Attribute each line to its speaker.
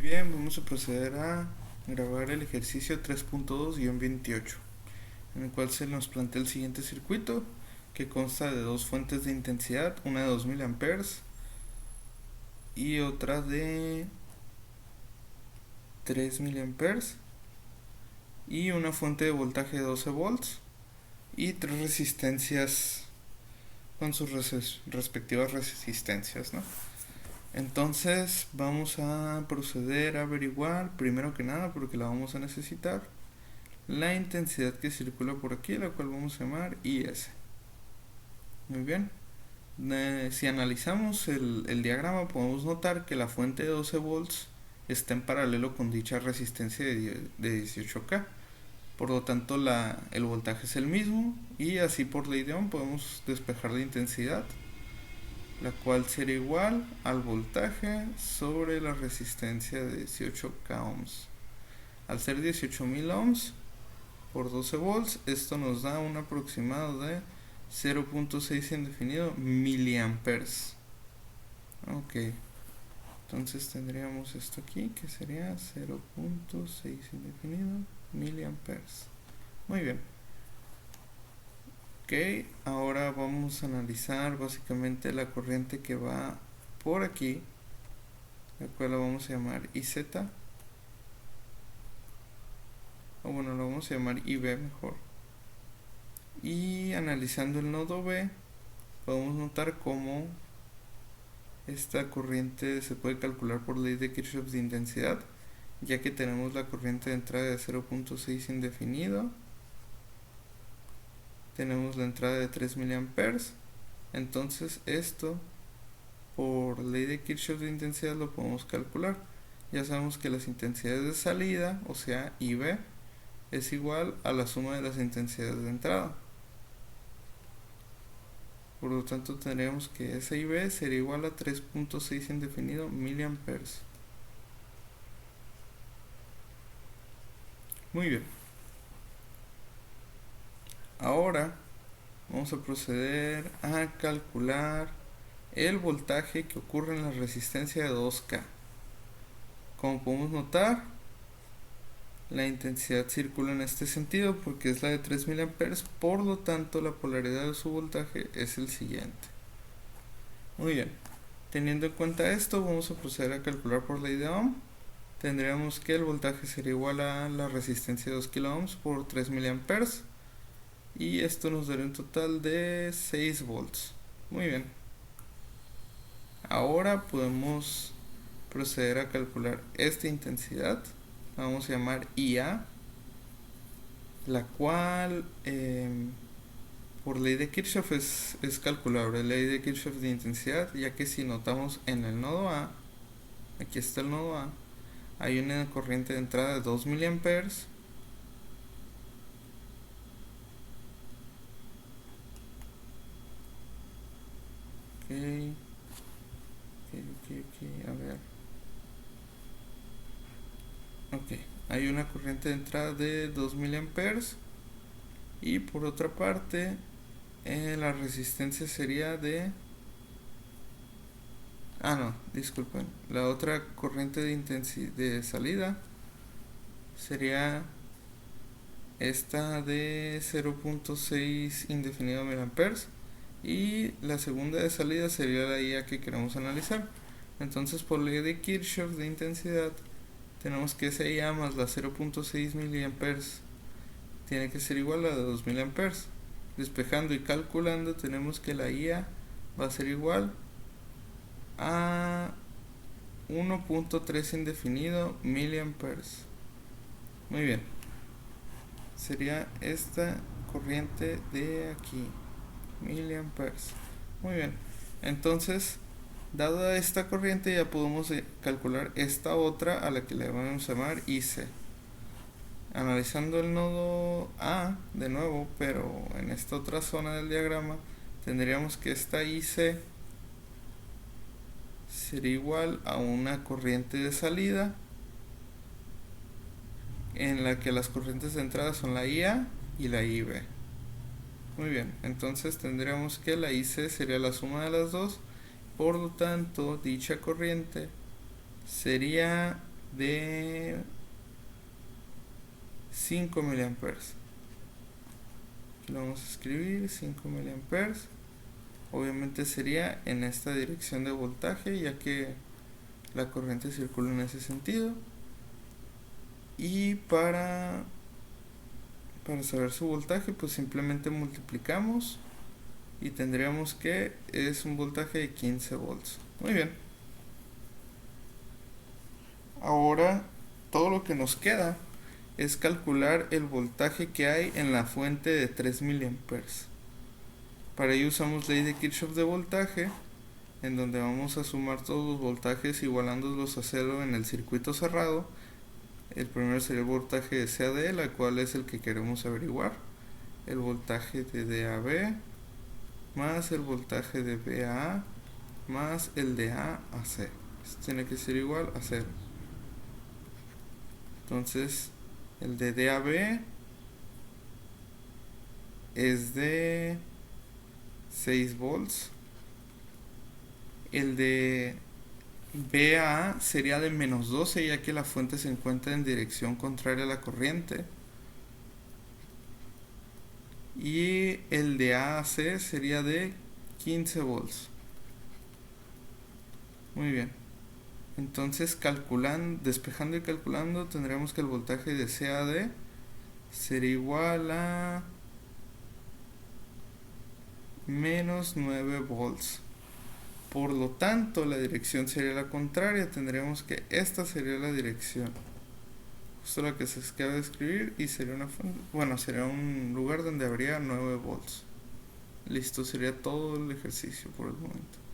Speaker 1: bien, vamos a proceder a grabar el ejercicio 3.2-28, en el cual se nos plantea el siguiente circuito, que consta de dos fuentes de intensidad, una de 2000 amperes y otra de 3000 amperes, y una fuente de voltaje de 12 volts y tres resistencias con sus respectivas resistencias, ¿no? Entonces vamos a proceder a averiguar, primero que nada, porque la vamos a necesitar, la intensidad que circula por aquí, la cual vamos a llamar IS. Muy bien. Si analizamos el diagrama, podemos notar que la fuente de 12 volts está en paralelo con dicha resistencia de 18K. Por lo tanto, el voltaje es el mismo, y así por ley de Ohm podemos despejar la intensidad, la cual será igual al voltaje sobre la resistencia de 18K ohms. Al ser 18.000 ohms por 12 volts, esto nos da un aproximado de 0.6 indefinido miliamperes. Ok, entonces tendríamos esto aquí, que sería 0.6 indefinido miliamperes. Muy bien. Ok, ahora vamos a analizar básicamente la corriente que va por aquí, la cual la vamos a llamar IZ, o bueno, la vamos a llamar IB mejor. Y analizando el nodo B, podemos notar cómo esta corriente se puede calcular por ley de Kirchhoff de intensidad, ya que tenemos la corriente de entrada de 0.6 indefinido, tenemos la entrada de 3000 amperes, entonces esto por ley de Kirchhoff de intensidad lo podemos calcular. Ya sabemos que las intensidades de salida, o sea IB, es igual a la suma de las intensidades de entrada. Por lo tanto tendríamos que esa IB sería igual a 3.6 indefinido miliamperes. Muy bien. Ahora vamos a proceder a calcular el voltaje que ocurre en la resistencia de 2K. Como podemos notar, la intensidad circula en este sentido porque es la de 3000 amperes, por lo tanto la polaridad de su voltaje es el siguiente. Muy bien, teniendo en cuenta esto, vamos a proceder a calcular por ley de Ohm. Tendríamos que el voltaje sería igual a la resistencia de 2 kilo ohms por 3000 amperes, y esto nos daría un total de 6 volts. Muy bien. Ahora podemos proceder a calcular esta intensidad, la vamos a llamar IA, la cual por ley de Kirchhoff es calculable, ley de Kirchhoff de intensidad, ya que si notamos en el nodo A, aquí está el nodo A, hay una corriente de entrada de 2 miliamperes, a ver. Ok, hay una corriente de entrada de 2 miliamperes, y por otra parte la resistencia sería de... no, disculpen, la otra corriente de salida sería esta de 0.6 indefinido miliamperes, y la segunda de salida sería la IA que queremos analizar. Entonces, por ley de Kirchhoff de intensidad, tenemos que esa IA más la 0.6 miliamperes tiene que ser igual a la de 2000 amperes. Despejando y calculando, tenemos que la IA va a ser igual a 1.3 indefinido miliamperes. Muy bien, sería esta corriente de aquí, miliamperes. Muy bien, entonces dada esta corriente ya podemos calcular esta otra, a la que le vamos a llamar IC. Analizando el nodo A de nuevo, pero en esta otra zona del diagrama, tendríamos que esta IC sería igual a una corriente de salida, en la que las corrientes de entrada son la IA y la IB. Muy bien, entonces tendríamos que la IC sería la suma de las dos, por lo tanto dicha corriente sería de 5 miliamperes. Lo vamos a escribir 5 miliamperes. Obviamente sería en esta dirección de voltaje, ya que la corriente circula en ese sentido. Y para saber su voltaje, pues simplemente multiplicamos y tendríamos que es un voltaje de 15 volts. Muy bien. Ahora todo lo que nos queda es calcular el voltaje que hay en la fuente de 3 miliamperes. Para ello usamos ley de Kirchhoff de voltaje, en donde vamos a sumar todos los voltajes igualándolos a cero en el circuito cerrado. El primero sería el voltaje de CAD, la cual es el que queremos averiguar. El voltaje de DAB más el voltaje de BA más el de A a C. Esto tiene que ser igual a 0. Entonces, el de DAB es de 6 volts. El de BA sería de menos 12, ya que la fuente se encuentra en dirección contraria a la corriente. Y el de A a C sería de 15 volts. Muy bien. Entonces, despejando y calculando, tendríamos que el voltaje de CAD sería igual a menos 9 volts. Por lo tanto, la dirección sería la contraria. Tendríamos que esta sería la dirección. Justo lo que se acaba de escribir, y sería sería un lugar donde habría 9 volts. Listo, sería todo el ejercicio por el momento.